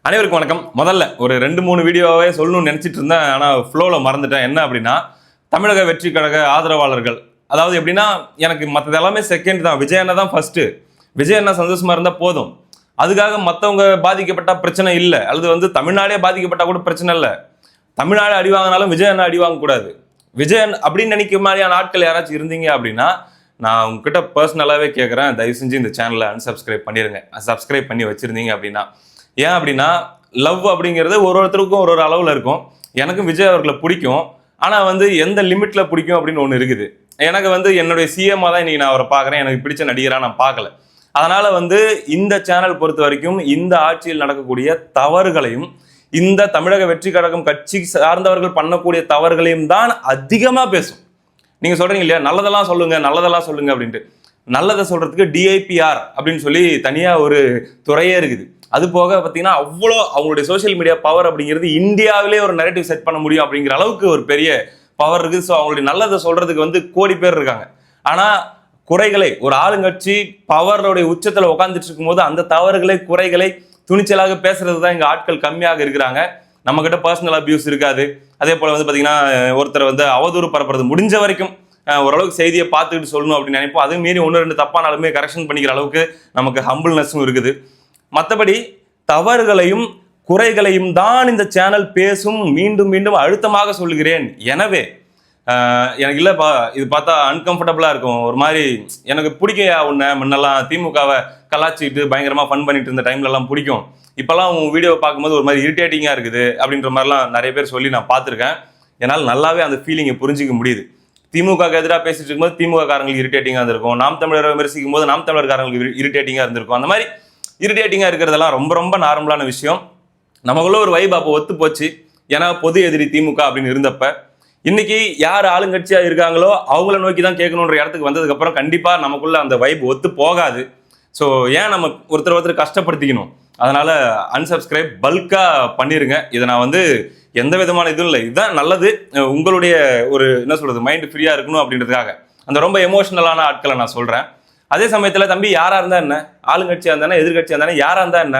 அனைவருக்கும் வணக்கம். முதல்ல ஒரு 2-3 வீடியோவே சொல்லணும்னு நினைச்சிட்டு இருந்தேன். ஆனால் ஃப்ளோவில் மறந்துட்டேன். என்ன அப்படின்னா, தமிழக வெற்றி கழக ஆதரவாளர்கள், அதாவது எப்படின்னா, எனக்கு மற்றது எல்லாமே செகண்ட் தான். விஜய் அண்ணா தான் ஃபர்ஸ்ட். விஜய் அண்ணா சந்தோஷமா இருந்தால் போதும். அதுக்காக மற்றவங்க பாதிக்கப்பட்ட பிரச்சனை இல்லை, அல்லது தமிழ்நாடே பாதிக்கப்பட்ட கூட பிரச்சனை இல்லை. தமிழ்நாடு அடி வாங்கினாலும் விஜய் அண்ணா அடி வாங்கக்கூடாது. விஜயன் அப்படின்னு நினைக்கிற மாதிரியான ஆட்கள் யாராச்சும் இருந்தீங்க அப்படின்னா, நான் உங்ககிட்ட பர்சனலாகவே கேட்குறேன், தயவு செஞ்சு இந்த சேனலை அன்சப்ஸ்கிரைப் பண்ணிடுங்க. சப்ஸ்கிரைப் பண்ணி வச்சுருந்தீங்க அப்படின்னா. ஏன் அப்படின்னா, லவ் அப்படிங்கிறது ஒருத்தருக்கும் ஒரு அளவில் இருக்கும். எனக்கும் விஜய் அவர்களை பிடிக்கும். ஆனால் எந்த லிமிட்டில் பிடிக்கும் அப்படின்னு ஒன்று இருக்குது. எனக்கு என்னுடைய சிஎம்மாக தான் இன்றைக்கி நான் அவரை பார்க்குறேன். எனக்கு பிடிச்ச நடிகராக நான் பார்க்கல. அதனால் இந்த சேனல் பொறுத்த வரைக்கும் இந்த ஆட்சியில் நடக்கக்கூடிய தவறுகளையும், இந்த தமிழக வெற்றி கழகம் கட்சி சார்ந்தவர்கள் பண்ணக்கூடிய தவறுகளையும் தான் அதிகமாக பேசும். நீங்கள் சொல்கிறீங்க இல்லையா, நல்லதெல்லாம் சொல்லுங்க அப்படின்ட்டு. நல்லதை சொல்கிறதுக்கு டிஐபிஆர் அப்படின்னு சொல்லி தனியாக ஒரு துறையே இருக்குது. அது போக பார்த்தீங்கன்னா, அவ்வளோ அவங்களுடைய சோஷியல் மீடியா பவர் அப்படிங்கிறது இந்தியாவிலே ஒரு நரேட்டிவ் செட் பண்ண முடியும் அப்படிங்கிற அளவுக்கு ஒரு பெரிய பவர் இருக்குது. ஸோ அவங்களுடைய நல்லதை சொல்கிறதுக்கு கோடி பேர் இருக்காங்க. ஆனால் குறைகளை, ஒரு ஆளுங்கட்சி பவருடைய உச்சத்தில் உட்காந்துட்டு இருக்கும்போது அந்த தவறுகளை, குறைகளை துணிச்சலாக பேசுறது தான் இங்கே ஆட்கள் கம்மியாக இருக்கிறாங்க. நம்மக்கிட்ட பர்சனல் அபியூஸ் இருக்காது. அதே போல் பார்த்தீங்கன்னா, ஒருத்தர் அவதூறு பரப்புறது முடிஞ்ச வரைக்கும் ஓரளவுக்கு செய்தியை பார்த்துக்கிட்டு சொல்லணும் அப்படின்னு நினைப்போம். அதுவும் மீறி 1-2 தப்பானாலுமே கரெக்ஷன் பண்ணிக்கிற அளவுக்கு நமக்கு ஹம்பிள்னஸும் இருக்குது. மற்றபடி தவறுகளையும் குறைகளையும் தான் இந்த சேனல் பேசும். மீண்டும் மீண்டும் அழுத்தமாக சொல்கிறேன். எனவே எனக்கு இல்லைப்பா, இது பார்த்தா அன்கம்ஃபர்டபுளாக இருக்கும், ஒரு மாதிரி எனக்கு பிடிக்கையா உன்னை முன்னெல்லாம் திமுகவை கலாச்சிக்கிட்டு பயங்கரமாக ஃபன் பண்ணிட்டு இருந்த டைம்லலாம் பிடிக்கும். இப்போல்லாம் உன் வீடியோவை பார்க்கும்போது ஒரு மாதிரி இரிட்டேட்டிங்காக இருக்குது அப்படின்ற மாதிரிலாம் நிறைய பேர் சொல்லி நான் பார்த்துருக்கேன். என்னால் நல்லாவே அந்த ஃபீலிங்கை புரிஞ்சிக்க முடியுது. திமுகவுக்கு எதிராக பேசிட்டு இருக்கும்போது திமுக காரங்களுக்கு இரிட்டேட்டிங்காக இருந்திருக்கும். நாம் தமிழரை விமர்சிக்கும் போது நாம் தமிழர்காரங்களுக்கு இரிட்டேட்டிங்காக இருந்திருக்கும். அந்த மாதிரி இரிட்டேட்டிங்காக இருக்கிறதெல்லாம் ரொம்ப ரொம்ப நார்மலான விஷயம். நமக்குள்ள ஒரு வைப் அப்போ ஒத்து போச்சு. ஏன்னா பொது எதிரி திமுக அப்படின்னு இருந்தப்ப, இன்னைக்கு யார் ஆளுங்கட்சியாக இருக்காங்களோ அவங்கள நோக்கி தான் கேட்கணுன்ற இடத்துக்கு வந்ததுக்கப்புறம் கண்டிப்பாக நமக்குள்ள அந்த வைப் ஒத்து போகாது. ஸோ ஏன் நம்ம ஒருத்தர் கஷ்டப்படுத்திக்கணும்? அதனால் அன்சப்ஸ்கிரைப் பல்காக பண்ணிடுங்க. இதை நான் எந்த விதமான இதுவும் இல்லை, இதுதான் நல்லது. உங்களுடைய ஒரு என்ன சொல்கிறது, மைண்ட் ஃப்ரீயாக இருக்கணும் அப்படின்றதுக்காக அந்த ரொம்ப எமோஷனலான ஆட்களை நான் சொல்கிறேன். அதே சமயத்தில் தம்பி, யாராக இருந்தால் என்ன, ஆளுங்கட்சியாக இருந்தானே எதிர்கட்சியாக இருந்தானே யாராக இருந்தால் என்ன,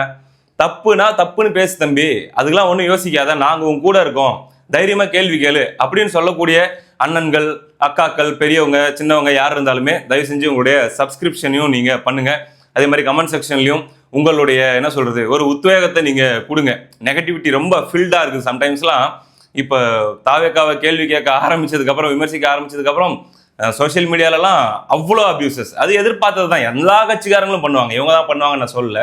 தப்புனா தப்புன்னு பேசு தம்பி, அதுக்கெல்லாம் ஒன்றும் யோசிக்காத, நாங்கள் உங்க கூட இருக்கோம், தைரியமாக கேள்வி கேளு அப்படின்னு சொல்லக்கூடிய அண்ணன்கள், அக்காக்கள், பெரியவங்க, சின்னவங்க யார் இருந்தாலுமே தயவு செஞ்சு உங்களுடைய சப்ஸ்கிரிப்ஷனையும் நீங்கள் பண்ணுங்கள். அதே மாதிரி கமெண்ட் செக்ஷன்லையும் உங்களுடைய என்ன சொல்கிறது, ஒரு உத்வேகத்தை நீங்கள் கொடுங்க. நெகட்டிவிட்டி ரொம்ப ஃபில்டாக இருக்குது சம்டைம்ஸ்லாம். இப்போ தாவேக்காவை கேள்வி கேட்க ஆரம்பித்ததுக்கப்புறம், விமர்சிக்க ஆரம்பித்ததுக்கப்புறம் சோஷியல் மீடியாலலாம் அவ்வளோ அபியூசஸ். அது எதிர்பார்த்தது தான், எல்லா கட்சிக்காரங்களும் பண்ணுவாங்க, இவங்க தான் பண்ணுவாங்கன்னு நான் சொல்லலை.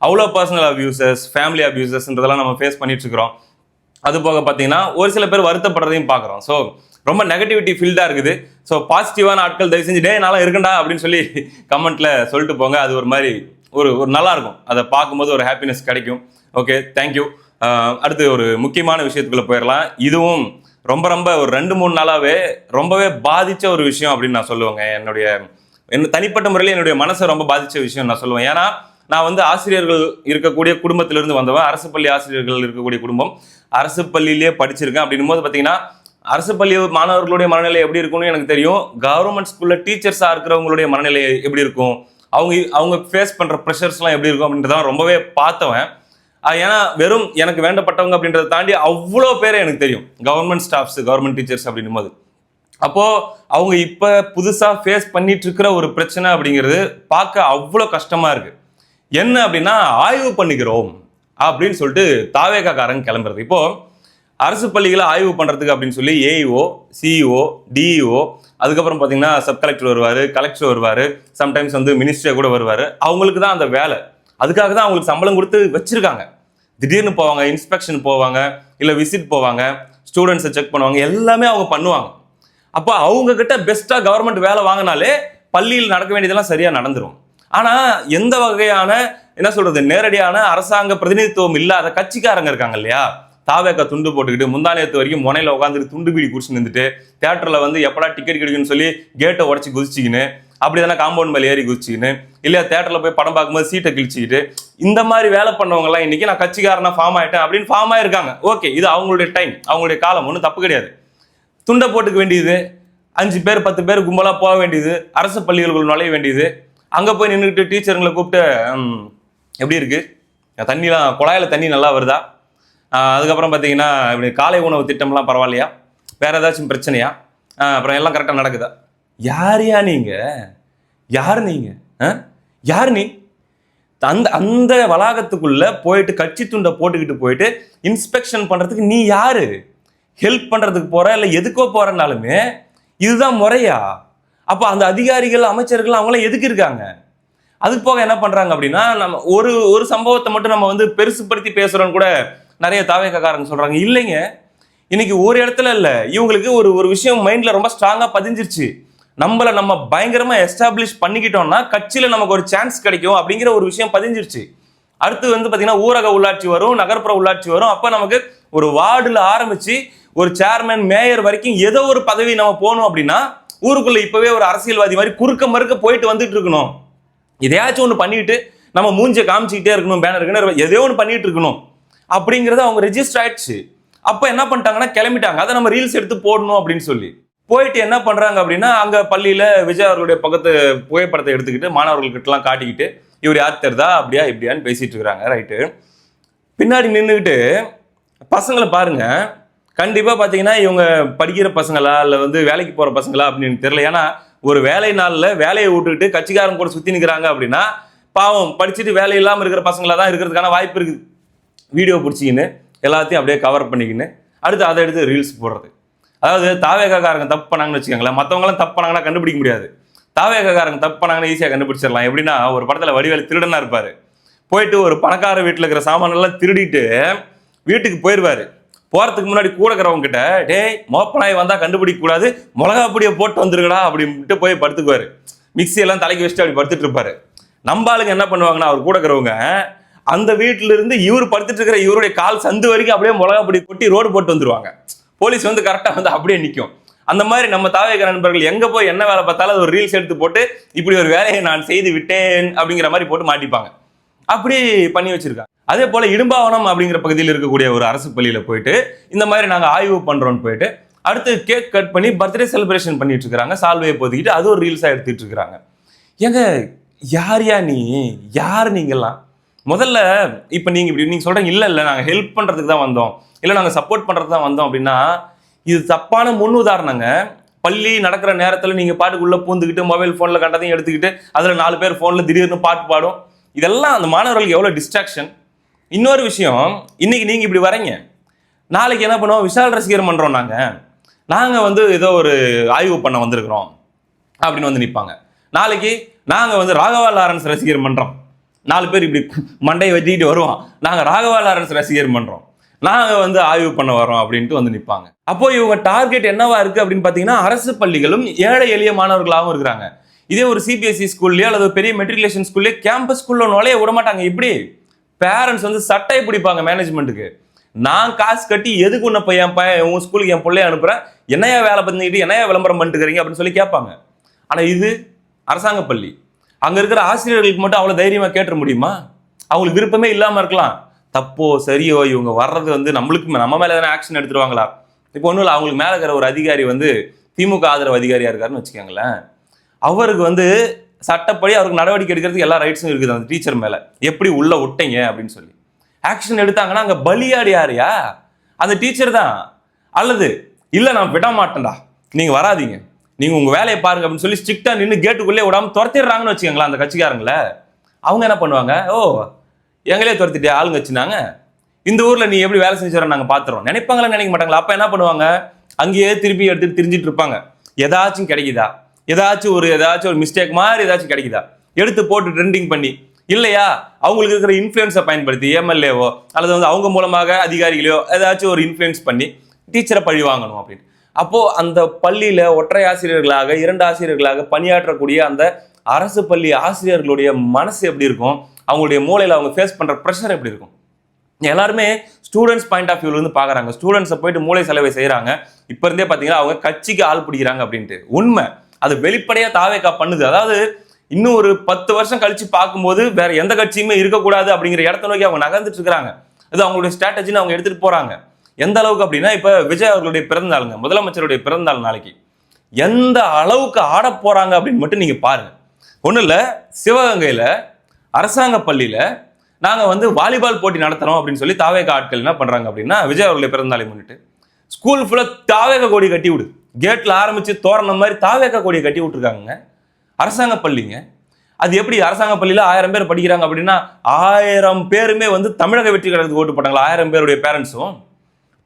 அவ்வளோ பர்சனல் அபியூசஸ், ஃபேமிலி அபியூசஸ்ன்றதெல்லாம் நம்ம ஃபேஸ் பண்ணிட்டு இருக்கிறோம். அது போக பார்த்தீங்கன்னா ஒரு சில பேர் வருத்தப்படுறதையும் பார்க்குறோம். ஸோ ரொம்ப நெகட்டிவிட்டி ஃபீல்டாக இருக்குது. ஸோ பாசிட்டிவான ஆட்கள் தயவு செஞ்சு நல்லா இருக்குண்டா அப்படின்னு சொல்லி கமெண்ட்டில் சொல்லிட்டு போங்க. அது ஒரு மாதிரி ஒரு நல்லாயிருக்கும், அதை பார்க்கும்போது ஒரு ஹாப்பினஸ் கிடைக்கும். Okay, thank you. அடுத்து ஒரு முக்கியமான விஷயத்துக்குள்ளே போயிடலாம். இதுவும் ரொம்ப ரொம்ப ஒரு 2-3 நாளாகவே ரொம்பவே பாதித்த ஒரு விஷயம் அப்படின்னு நான் சொல்லுவேங்க. என்ன தனிப்பட்ட முறையில் என்னுடைய மனசை ரொம்ப பாதித்த விஷயம் நான் சொல்லுவேன். ஏன்னா நான் ஆசிரியர்கள் இருக்கக்கூடிய குடும்பத்திலிருந்து வந்தவன். அரசு பள்ளி ஆசிரியர்கள் இருக்கக்கூடிய குடும்பம், அரசு பள்ளியிலேயே படிச்சிருக்கேன். அப்படின்னும் போது பார்த்தீங்கன்னா, அரசு பள்ளி மாணவர்களுடைய மனநிலை எப்படி இருக்கும்னு எனக்கு தெரியும். கவர்மெண்ட் ஸ்கூலில் டீச்சர்ஸாக இருக்கிறவங்களுடைய மனநிலை எப்படி இருக்கும், அவங்க ஃபேஸ் பண்ணுற ப்ரெஷர்ஸ்லாம் எப்படி இருக்கும் அப்படின்றதான் ரொம்பவே பார்த்தவன். ஏன்னா வெறும் எனக்கு வேண்டப்பட்டவங்க அப்படின்றத தாண்டி அவ்வளோ பேரை எனக்கு தெரியும், கவர்மெண்ட் ஸ்டாஃப்ஸ், கவர்மெண்ட் டீச்சர்ஸ் அப்படின்னும் போது. அப்போது அவங்க இப்போ புதுசாக ஃபேஸ் பண்ணிட்டு இருக்கிற ஒரு பிரச்சனை அப்படிங்கிறது பார்க்க அவ்வளோ கஷ்டமாக இருக்குது. என்ன அப்படின்னா, ஆய்வு பண்ணிக்கிறோம் அப்படின்னு சொல்லிட்டு தாவேக்காரங்க கிளம்புறது. இப்போது அரசு பள்ளிகளை ஆய்வு பண்ணுறதுக்கு அப்படின்னு சொல்லி ஏஇஓ, சிஇஓ, டிஇஓ, அதுக்கப்புறம் பார்த்தீங்கன்னா சப் கலெக்டர் வருவார், கலெக்டர் வருவார், சம்டைம்ஸ் மினிஸ்டர் கூட வருவார். அவங்களுக்கு தான் அந்த வேலை. அதுக்காக தான் அவங்களுக்கு சம்பளம் கொடுத்து வச்சிருக்காங்க. திடீர்னு போவாங்க, இன்ஸ்பெக்ஷன் போவாங்க, இல்லை விசிட் போவாங்க, ஸ்டூடெண்ட்ஸை செக் பண்ணுவாங்க, எல்லாமே அவங்க பண்ணுவாங்க. அப்போ அவங்க கிட்ட பெஸ்ட்டாக கவர்மெண்ட் வேலை வாங்கினாலே பள்ளியில் நடக்க வேண்டியதெல்லாம் சரியாக நடந்துடும். ஆனால் எந்த வகையான என்ன சொல்கிறது, நேரடியான அரசாங்க பிரதிநிதித்துவம் இல்லாத கட்சிக்காரங்க இருக்காங்க இல்லையா, தாவேக்கா துண்டு போட்டுக்கிட்டு முந்தானேத்து வரைக்கும் முனையில் உட்காந்துட்டு துண்டு பீடி குடிச்சு நின்றுட்டு தேட்டரில் எப்படா டிக்கெட் கிடைக்குன்னு சொல்லி கேட்டை உடச்சி குதிச்சிக்கின்னு, அப்படி தானே காம்பவுண்ட் மேலே ஏறி குதிச்சிக்கின்னு, இல்லையா தேட்டரில் போய் படம் பார்க்கும்போது சீட்டை கிழிச்சிக்கிட்டு, இந்த மாதிரி வேலை பண்ணவங்கலாம் இன்னைக்கு நான் கட்சிக்காரனா ஃபார்ம் ஆகிட்டேன் அப்படின்னு ஃபார்ம் ஆகிருக்காங்க. ஓகே, இது அவங்களுடைய டைம், அவங்களுடைய காலம், ஒன்றும் தப்பு கிடையாது. துண்டை போட்டுக்க வேண்டியது, 5 பேர் 10 பேர் கும்பலாக போக வேண்டியது, அரசு பள்ளிகளுக்குள் நுழைய வேண்டியது, அங்கே போய் நின்றுக்கிட்டு டீச்சருங்களை கூப்பிட்டு எப்படி இருக்கு, தண்ணிலாம் குழாயில் தண்ணி நல்லா வருதா? அதுக்கப்புறம் பார்த்தீங்கன்னா இப்படி காலை உணவு திட்டம்லாம் பரவாயில்லையா? வேறு ஏதாச்சும் பிரச்சனையா? அப்புறம் எல்லாம் கரெக்டாக நடக்குதா? யாரையா நீங்கள்? யார் நீங்கள்? யார் நீ? அந்த அந்த வளாகத்துக்குள்ளே போயிட்டு கட்சி துண்டை போட்டுக்கிட்டு போயிட்டு இன்ஸ்பெக்ஷன் பண்ணுறதுக்கு நீ யார்? ஹெல்ப் பண்ணுறதுக்கு போகிற இல்லை எதுக்கோ போகிறனாலுமே இதுதான் முறையா? அப்போ அந்த அதிகாரிகள் அமைச்சர்கள் அவங்களாம் எதுக்கு இருக்காங்க? அதுக்கு போக என்ன பண்ணுறாங்க அப்படின்னா, நம்ம ஒரு ஒரு சம்பவத்தை மட்டும் நம்ம வந்து பெருசுப்படுத்தி பேசுகிறோன்னு கூட நிறைய தாவேக்காரங்க சொல்கிறாங்க. இல்லைங்க, இன்னைக்கு ஒரு இடத்துல இல்லை, இவங்களுக்கு ஒரு ஒரு விஷயம் மைண்டில் ரொம்ப ஸ்ட்ராங்காக பதிஞ்சிருச்சு. நம்மளை நம்ம பயங்கரமாக எஸ்டாப்ளிஷ் பண்ணிக்கிட்டோம்னா கட்சியில் நமக்கு ஒரு சான்ஸ் கிடைக்கும் அப்படிங்கிற ஒரு விஷயம் பதிஞ்சிருச்சு. அடுத்து வந்து பார்த்தீங்கன்னா ஊரக உள்ளாட்சி வரும், நகர்ப்புற உள்ளாட்சி வரும். அப்போ நமக்கு ஒரு வார்டில் ஆரம்பித்து ஒரு சேர்மேன் மேயர் வரைக்கும் ஏதோ ஒரு பதவி நம்ம போகணும் அப்படின்னா ஊருக்குள்ள இப்பவே ஒரு அரசியல்வாதி மாதிரி குறுக்க மறுக்க போயிட்டு வந்துட்டு இருக்கணும். எதையாச்சும் ஒன்று பண்ணிட்டு நம்ம மூஞ்சை காமிச்சிக்கிட்டே இருக்கணும், பேனர் எதையோ ஒன்று பண்ணிட்டு இருக்கணும் அப்படிங்கிறது அவங்க ரெஜிஸ்டர் ஆயிடுச்சு. அப்போ என்ன பண்ணிட்டாங்கன்னா கிளம்பிட்டாங்க, அதை நம்ம ரீல்ஸ் எடுத்து போடணும் அப்படின்னு சொல்லி போயிட்டு என்ன பண்றாங்க அப்படின்னா, அங்க பள்ளியில விஜய் அவர்களுடைய பக்கத்து புகைப்படத்தை எடுத்துக்கிட்டு மாணவர்கள்கிட்டலாம் காட்டிக்கிட்டு இவர் யார் தெரிதா அப்படியா இப்படியான்னு பேசிட்டு இருக்கிறாங்க. ரைட்டு. பின்னாடி நின்றுக்கிட்டு பசங்களை பாருங்க, கண்டிப்பா பாத்தீங்கன்னா இவங்க படிக்கிற பசங்களா இல்ல வந்து வேலைக்கு போற பசங்களா அப்படின்னு தெரியல. ஏன்னா ஒரு வேலை நாள்ல வேலையை விட்டுக்கிட்டு கட்சிக்காரங்க கூட சுத்தி நிற்கிறாங்க அப்படின்னா பாவம் படிச்சுட்டு வேலை இல்லாம இருக்கிற பசங்களா தான் இருக்கிறதுக்கான வாய்ப்பு இருக்குது. வீடியோ பிடிச்சிக்கின்னு எல்லாத்தையும் அப்படியே கவர் பண்ணிக்கின்னு அடுத்து அதை எடுத்து ரீல்ஸ் போடுறது. அதாவது தாவேகாரங்க தப்பு பண்ணாங்கன்னு வச்சுக்கோங்களேன், மற்றவங்களாம் தப்பு பண்ணாங்கன்னா கண்டுபிடிக்க முடியாது. தாவேகாரங்க தப்பு பண்ணாங்கன்னா ஈஸியாக கண்டுபிடிச்சிடலாம். எப்படின்னா ஒரு படத்தில் வடிவேலு திருடனா இருப்பார், போயிட்டு ஒரு பணக்கார வீட்டில் இருக்கிற சாமானெல்லாம் திருடிட்டு வீட்டுக்கு போயிடுவார். போகிறதுக்கு முன்னாடி கூட இருக்கிறவங்க கிட்ட டேய் மோப்பனாய் வந்தால் கண்டுபிடிக்க கூடாது, மிளகா பொடியை போட்டு வந்துருங்கடா அப்படின்ட்டு போய் படுத்துக்குவார். மிக்சியெல்லாம் தலைக்கு வச்சுட்டு அப்படி படுத்துட்டு இருப்பாரு. நம்ம ஆளுங்க என்ன பண்ணுவாங்கன்னா அவர் கூட இருக்கிறவங்க அந்த வீட்டில இருந்து இவர் படுத்துட்டு இருக்கிற இவருடைய கால் சந்து வரைக்கும் அப்படியே மிளகா பொடி கொட்டி ரோடு போட்டு வந்துருவாங்க. போலீஸ் வந்து கரெக்டாக வந்து அப்படியே நிற்கும். அந்த மாதிரி நம்ம தாவேக நண்பர்கள் எங்கே போய் என்ன வேலை பார்த்தாலும் அது ஒரு ரீல்ஸ் எடுத்து போட்டு இப்படி ஒரு வேலையை நான் செய்து விட்டேன் அப்படிங்கிற மாதிரி போட்டு மாட்டிப்பாங்க. அப்படி பண்ணி வச்சிருக்காங்க. அதே போல இடும்பாவனம் அப்படிங்கிற பகுதியில் இருக்கக்கூடிய ஒரு அரசு பள்ளியில் போயிட்டு இந்த மாதிரி நாங்கள் ஆய்வு பண்றோம்னு போயிட்டு அடுத்து கேக் கட் பண்ணி பர்த்டே செலிப்ரேஷன் பண்ணிட்டு இருக்காங்க. சால்வையை போத்திக்கிட்டு அது ஒரு ரீல்ஸாக எடுத்துட்டு இருக்கிறாங்க. ஏங்க யார் நீ? யார் நீங்கெல்லாம்? முதல்ல இப்போ நீங்கள் சொல்கிறீங்க இல்லை நாங்கள் ஹெல்ப் பண்ணுறதுக்கு தான் வந்தோம், இல்லை நாங்கள் சப்போர்ட் பண்ணுறதுக்கு தான் வந்தோம் அப்படின்னா இது தப்பான முன் உதாரணங்க. பள்ளி நடக்கிற நேரத்தில் நீங்கள் பாட்டுக்குள்ளே பூந்துக்கிட்டு மொபைல் ஃபோனில் கண்டதையும் எடுத்துக்கிட்டு அதில் 4 பேர் ஃபோனில் திடீர்னு பாட்டு பாடும், இதெல்லாம் அந்த மாணவர்களுக்கு எவ்வளோ டிஸ்ட்ராக்ஷன். இன்னொரு விஷயம், இன்னைக்கு நீங்கள் இப்படி வரீங்க, நாளைக்கு என்ன பண்ணுவோம், விஷால் ரசிகர் பண்ணுறோம் நாங்கள் வந்து ஏதோ ஒரு ஆய்வு பண்ண வந்திருக்கிறோம் அப்படின்னு வந்து நிற்பாங்க. நாளைக்கு நாங்கள் வந்து ராகவா லாரன்ஸ் ரசிகர் பண்ணுறோம், 4 பேர் இப்படி மண்டையை வச்சுக்கிட்டு வருவோம், நாங்கள் ராகவா லாரன்ஸ் ரசிகர் பண்ணுறோம், நாங்கள் வந்து ஆய்வு பண்ண வரோம் அப்படின்ட்டு வந்து நிற்பாங்க. அப்போ இவங்க டார்கெட் என்னவா இருக்கு அப்படின்னு பார்த்தீங்கன்னா அரசு பள்ளிகளும் ஏழை எளிய மாணவர்களாகவும் இருக்கிறாங்க. இதே ஒரு சிபிஎஸ்இ ஸ்கூல்லையோ அல்லது பெரிய மெட்ரிகுலேஷன் ஸ்கூல்லையோ கேம்பஸ் ஸ்கூல்ல நுழைய விட மாட்டாங்க. இப்படி பேரண்ட்ஸ் வந்து சட்டையை பிடிப்பாங்க மேனேஜ்மெண்ட்டுக்கு. நான் காசு கட்டி எதுக்கு உன்னை என் பையன் உன் ஸ்கூலுக்கு என் பிள்ளைய அனுப்புறேன், என்னையா வேலை பண்ணிக்கிட்டு என்னையா விளம்பரம் பண்ணிட்டு இருக்கிறீங்க அப்படின்னு சொல்லி கேட்பாங்க. ஆனால் இது அரசாங்க பள்ளி, அங்கே இருக்கிற ஆசிரியர்களுக்கு மட்டும் அவ்வளோ தைரியமாக கேட்டுற முடியுமா? அவங்களுக்கு விருப்பமே இல்லாமல் இருக்கலாம். தப்போ சரியோ இவங்க வர்றது வந்து நம்மளுக்கு நம்ம மேலே எதனா ஆக்ஷன் எடுத்துருவாங்களா? இப்போ ஒன்றும் இல்லை, அவங்களுக்கு மேலே இருக்கிற ஒரு அதிகாரி வந்து திமுக ஆதரவு அதிகாரியாக இருக்காருன்னு வச்சுக்கோங்களேன், அவருக்கு வந்து சட்டப்படி அவருக்கு நடவடிக்கை எடுக்கிறதுக்கு எல்லா ரைட்ஸும் இருக்குது அந்த டீச்சர் மேலே. எப்படி உள்ள விட்டீங்க அப்படின்னு சொல்லி ஆக்ஷன் எடுத்தாங்கன்னா அங்கே பலியாடி யாரையா? அந்த டீச்சர் தான். அல்லது இல்லை நான் விட மாட்டேன்டா, நீங்கள் வராதிங்க, நீங்கள் உங்கள் வேலையை பாருங்க அப்படின்னு சொல்லி ஸ்ட்ரிக்டாக நின்று கேட்டுக்குள்ளே விடாமல் துரத்திடுறாங்கன்னு வச்சுக்கோங்களேன் அந்த கட்சிக்காரங்கள. அவங்க என்ன பண்ணுவாங்க, ஓ எங்களே துரத்திட்டே ஆளுங்க வச்சுனாங்க, இந்த ஊரில் நீ எப்படி வேலை செஞ்சு வர நாங்கள் பார்த்துறோம் நினைப்பாங்களா? நினைக்க மாட்டாங்களா? அப்போ என்ன பண்ணுவாங்க, அங்கேயே திருப்பி எடுத்துட்டு திரிஞ்சிட்டு இருப்பாங்க. ஏதாச்சும் கிடைக்குதா, ஏதாச்சும் ஒரு மிஸ்டேக் மாதிரி ஏதாச்சும் கிடைக்குதா எடுத்து போட்டு ட்ரெண்டிங் பண்ணி, இல்லையா அவங்களுக்கு இருக்கிற இன்ஃப்ளூயன்ஸை பயன்படுத்தி எம்எல்ஏவோ அல்லது வந்து அவங்க மூலமாக அதிகாரிகளையோ ஏதாச்சும் ஒரு இன்ஃப்ளூயன்ஸ் பண்ணி டீச்சரை பழி வாங்கணும் அப்படின்னு. அப்போ அந்த பள்ளியில ஒற்றை ஆசிரியர்களாக 2 ஆசிரியர்களாக பணியாற்றக்கூடிய அந்த அரசு பள்ளி ஆசிரியர்களுடைய மனசு எப்படி இருக்கும், அவங்களுடைய மூளையில் அவங்க ஃபேஸ் பண்ற ப்ரெஷர் எப்படி இருக்கும்? எல்லாருமே ஸ்டூடெண்ட்ஸ் பாயிண்ட் ஆஃப் வியூல இருந்து பார்க்குறாங்க. ஸ்டூடெண்ட்ஸை போயிட்டு மூளை செலவை செய்கிறாங்க. இப்போ இருந்தே பார்த்தீங்கன்னா அவங்க கட்சிக்கு ஆள் பிடிக்கிறாங்க அப்படின்ட்டு. உண்மை அது வெளிப்படையாக தாவேகா பண்ணுது. அதாவது இன்னும் ஒரு 10 வருஷம் கழிச்சு பார்க்கும்போது வேற எந்த கட்சியுமே இருக்கக்கூடாது அப்படிங்கிற இடத்த நோக்கி அவங்க நகர்ந்துட்டு இருக்கிறாங்க. அது அவங்களுடைய ஸ்ட்ராட்டஜின்னு அவங்க எடுத்துட்டு போறாங்க. எந்த அளவுக்கு அப்படின்னா, இப்போ விஜய் அவர்களுடைய பிறந்தநாளுங்க, முதலமைச்சருடைய பிறந்தநாள் நாளைக்கு, எந்த அளவுக்கு ஆட போறாங்க அப்படின்னு மட்டும் நீங்க பாருங்க. ஒன்றும் இல்லை, சிவகங்கையில் அரசாங்க பள்ளியில் நாங்க வந்து வாலிபால் போட்டி நடத்துறோம் அப்படின்னு சொல்லி தாவேக ஆட்கள் என்ன பண்றாங்க அப்படின்னா, விஜய் அவர்களுடைய பிறந்தநாளை முன்னிட்டு ஸ்கூல் ஃபுல்லா தாவேக கொடி கட்டி விடு, கேட்ல ஆரம்பிச்சு தோரணம் மாதிரி தாவேக கொடியை கட்டி விட்டுருக்காங்க. அரசாங்க பள்ளிங்க. அது எப்படி அரசாங்க பள்ளியில 1000 பேர் படிக்கிறாங்க அப்படின்னா 1000 பேருமே வந்து தமிழக வெற்றி கழகத்துக்கு ஓட்டு போட்டாங்களா? 1000 பேருடைய பேரண்ட்ஸும்.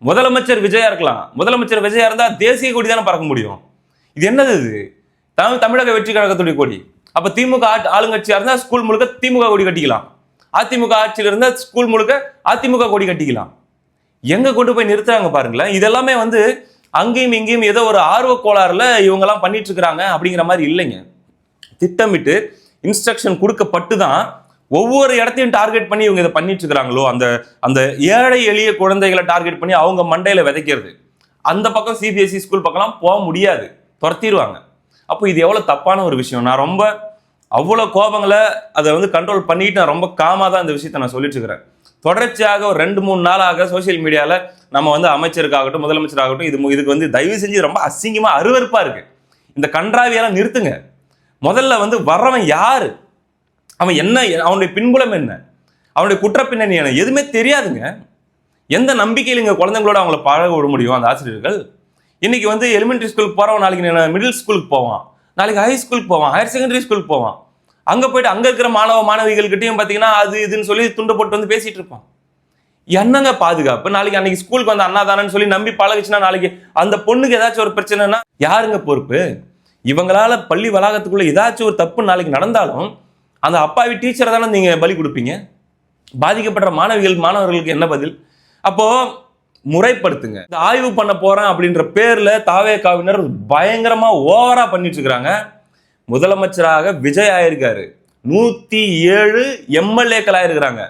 முதலமைச்சர் விஜயா இருக்கலாம், முதலமைச்சர் விஜயா இருந்தா தேசிய கொடி தானே பறக்க முடியும். இது என்னது இது? தமிழக வெற்றி கழகத்துடைய கொடி. அப்ப திமுக ஆளுங்கட்சியா இருந்தா ஸ்கூல் முழுக்க திமுக கொடி கட்டிக்கலாம், அதிமுக ஆட்சியில இருந்தா ஸ்கூல் முழுக்க அதிமுக கொடி கட்டிக்கலாம். எங்க கொண்டு போய் நிறுத்துறாங்க பாருங்களேன். இதெல்லாமே வந்து அங்கேயும் இங்கேயும் ஏதோ ஒரு ஆர்வ கோளாறுல இவங்க எல்லாம் பண்ணிட்டு இருக்கிறாங்க அப்படிங்கிற மாதிரி இல்லைங்க. திட்டமிட்டு இன்ஸ்ட்ரக்ஷன் கொடுக்கப்பட்டு தான் ஒவ்வொரு இடத்தையும் டார்கெட் பண்ணி இவங்க இதை பண்ணிட்டு இருக்கிறாங்களோ, அந்த அந்த ஏழை எளிய குழந்தைகளை டார்கெட் பண்ணி அவங்க மண்டையில விதைக்கிறது. அந்த பக்கம் சிபிஎஸ்இ ஸ்கூல் பக்கம்லாம் போக முடியாது, துரத்திடுவாங்க. அப்போ இது எவ்வளவு தப்பான ஒரு விஷயம். நான் ரொம்ப அவ்வளோ கோபங்களை அதை வந்து கண்ட்ரோல் பண்ணிட்டு நான் ரொம்ப காமாக தான் இந்த விஷயத்தை நான் சொல்லிட்டு இருக்கிறேன். தொடர்ச்சியாக ஒரு 2-3 நாளாக சோசியல் மீடியாவில் நம்ம வந்து அமைச்சருக்காகட்டும் முதலமைச்சராகட்டும் இதுக்கு வந்து தயவு செஞ்சு ரொம்ப அசிங்கமா அருவருப்பா இருக்கு. இந்த கன்றாவியெல்லாம் நிறுத்துங்க. முதல்ல வந்து வர்றவன் யாரு, அவன் என்ன, அவனுடைய பின்புலம் என்ன, அவனுடைய குற்ற பின்னணி என்ன, எதுவுமே தெரியாதுங்க. எந்த நம்பிக்கையில் இங்க குழந்தைங்களோட அவங்கள பழக விட முடியும் அந்த ஆசிரியர்கள்? இன்னைக்கு வந்து எலிமெண்டரி ஸ்கூலுக்கு போறவன் நாளைக்கு மிடில் ஸ்கூலுக்கு போவான், நாளைக்கு ஹை ஸ்கூலுக்கு போவான், ஹையர் செகண்டரி ஸ்கூலுக்கு போவான். அங்க போயிட்டு அங்க இருக்கிற மாணவ மாணவிகள் கிட்டையும் பாத்தீங்கன்னா அது இதுன்னு சொல்லி துண்டு போட்டு வந்து பேசிட்டு இருப்பான். என்னங்க பாதுகாப்பு? நாளைக்கு அன்னைக்கு ஸ்கூலுக்கு வந்து அண்ணாதானன்னு சொல்லி நம்பி பழகுச்சுன்னா நாளைக்கு அந்த பொண்ணுக்கு ஏதாச்சும் ஒரு பிரச்சனைனா யாருங்க பொறுப்பு? இவங்களால பள்ளி வளாகத்துக்குள்ள ஏதாச்சும் ஒரு தப்பு நாளைக்கு நடந்தாலும் அந்த அப்பாவி டீச்சரை தானே நீங்க பலி கொடுப்பீங்க. பாதிக்கப்படுற மாணவர்களுக்கு என்ன பதில்? அப்போ முறைப்படுத்துங்க. இந்த ஆய்வு பண்ண போறேன் அப்படின்ற பேர்ல தாவேகாவினர் பயங்கரமா ஓவரா பண்ணிட்டு இருக்காங்க. முதலமைச்சராக விஜய் ஆயிருக்காரு, 107 எம்எல்ஏக்கள் ஆயிருக்கிறாங்க,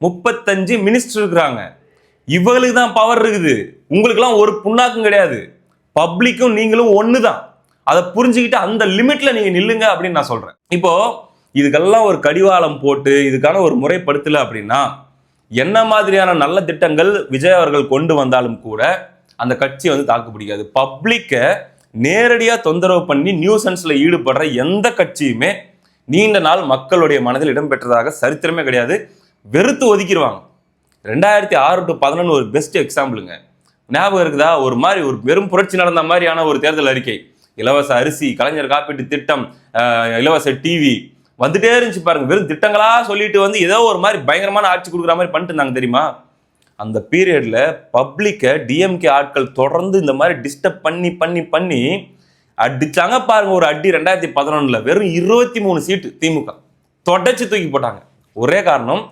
35 மினிஸ்டர் இருக்கிறாங்க. இவங்களுக்கு தான் பவர் இருக்குது, உங்களுக்கு எல்லாம் ஒரு புண்ணாக்கும் கிடையாது. பப்ளிக்கும் நீங்களும் ஒண்ணுதான். அதை புரிஞ்சுக்கிட்டு அந்த லிமிட்ல நீங்க நில்லுங்க அப்படின்னு நான் சொல்றேன். இப்போ இதுக்கெல்லாம் ஒரு கடிவாளம் போட்டு இதுக்கான ஒரு முறைப்படுத்தல அப்படின்னா என்ன மாதிரியான நல்ல திட்டங்கள் விஜய் அவர்கள் கொண்டு வந்தாலும் கூட அந்த கட்சி வந்து தாக்கு பிடிக்காது. பப்ளிக்க நேரடியா தொந்தரவு பண்ணி நியூசன்ஸ்ல ஈடுபடுற எந்த கட்சியுமே நீண்ட நாள் மக்களுடைய மனதில் இடம்பெற்றதாக சரித்திரமே கிடையாது. வெறுத்து ஒதுக்கிடுவாங்க. 2006 to 2011 ஒரு பெஸ்ட் எக்ஸாம்பிளுங்க. ஞாபகம் இருக்குதா? ஒரு மாதிரி ஒரு வெறும் புரட்சி நடந்த மாதிரியான ஒரு தேர்தல் அறிக்கை. இலவச அரிசி, கலைஞர் காப்பீட்டு திட்டம், இலவச டிவி வந்துட்டே இருந்துச்சு பாருங்க. வெறும் திட்டங்களா சொல்லிட்டு வந்து ஏதோ ஒரு மாதிரி பயங்கரமான ஆட்சி கொடுக்குற மாதிரி பண்ணிட்டு இருந்தாங்க தெரியுமா? அந்த பீரியட்ல பப்ளிக்கை டிஎம்கே ஆட்கள் தொடர்ந்து இந்த மாதிரி டிஸ்டர்ப் பண்ணி பண்ணி பண்ணி அடிச்சாங்க பாருங்க. ஒரு அடி 2011 வெறும் 23 சீட்டு திமுக தொடச்சு தூக்கி போட்டாங்க. ஒரே காரணம்,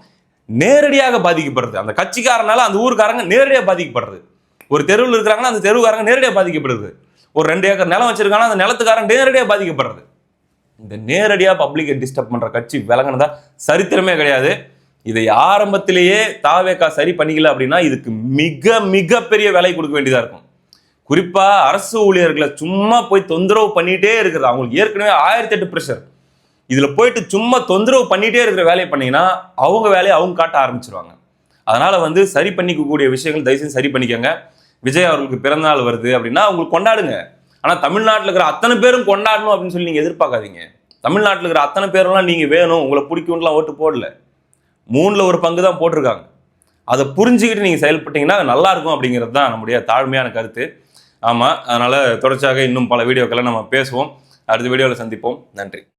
நேரடியாக பாதிக்கப்படுறது அந்த கட்சிக்காரனால அந்த ஊருக்காரங்க நேரடியாக பாதிக்கப்படுறது. ஒரு தெருவில் இருக்கிறாங்கன்னா அந்த தெருவுக்காரங்க நேரடியாக பாதிக்கப்படுறது. ஒரு 2 ஏக்கர் நிலம் வச்சிருக்காங்கன்னா அந்த நிலத்துக்காரங்க நேரடியாக பாதிக்கப்படுறது. இந்த நேரடியா பப்ளிக்கை டிஸ்டர்ப் பண்ற கட்சி விலங்கினதா சரித்திரமே கிடையாது. இதை ஆரம்பத்திலேயே தாவேகா சரி பண்ணிக்கல அப்படின்னா இதுக்கு மிக மிக பெரிய விலை கொடுக்க வேண்டியதா இருக்கும். குறிப்பா அரசு ஊழியர்களை சும்மா போய் தொந்தரவு பண்ணிட்டே இருக்கிறது. அவங்களுக்கு ஏற்கனவே 1008 பிரஷர். இதுல போயிட்டு சும்மா தொந்தரவு பண்ணிட்டே இருக்கிற வேலையை பண்ணீங்கன்னா அவங்க வேலையை அவங்க காட்ட ஆரம்பிச்சிருவாங்க. அதனால வந்து சரி பண்ணிக்கக்கூடிய விஷயங்கள் தயவுசெய்து சரி பண்ணிக்கோங்க. விஜய் அவர்களுக்கு பிறந்தநாள் வருது அப்படின்னா அவங்களுக்கு கொண்டாடுங்க. ஆனா தமிழ்நாட்டில் இருக்கிற அத்தனை பேரும் கொண்டாடணும் அப்படின்னு சொல்லி நீங்க எதிர்பார்க்காதீங்க. தமிழ்நாட்டில் இருக்கிற அத்தனை பேரெல்லாம் நீங்க வேணும், உங்களை பிடிக்கும்லாம் ஓட்டு போடல. 3ல் 1 பங்கு தான் போட்டிருக்காங்க. அதை புரிஞ்சுக்கிட்டு நீங்க செயல்பட்டீங்கன்னா நல்லா இருக்கும் அப்படிங்கிறது தான் நம்முடைய தாழ்மையான கருத்து. ஆமா, அதனால தொடர்ச்சியாக இன்னும் பல வீடியோக்களை நம்ம பேசுவோம். அடுத்த வீடியோவில் சந்திப்போம். நன்றி.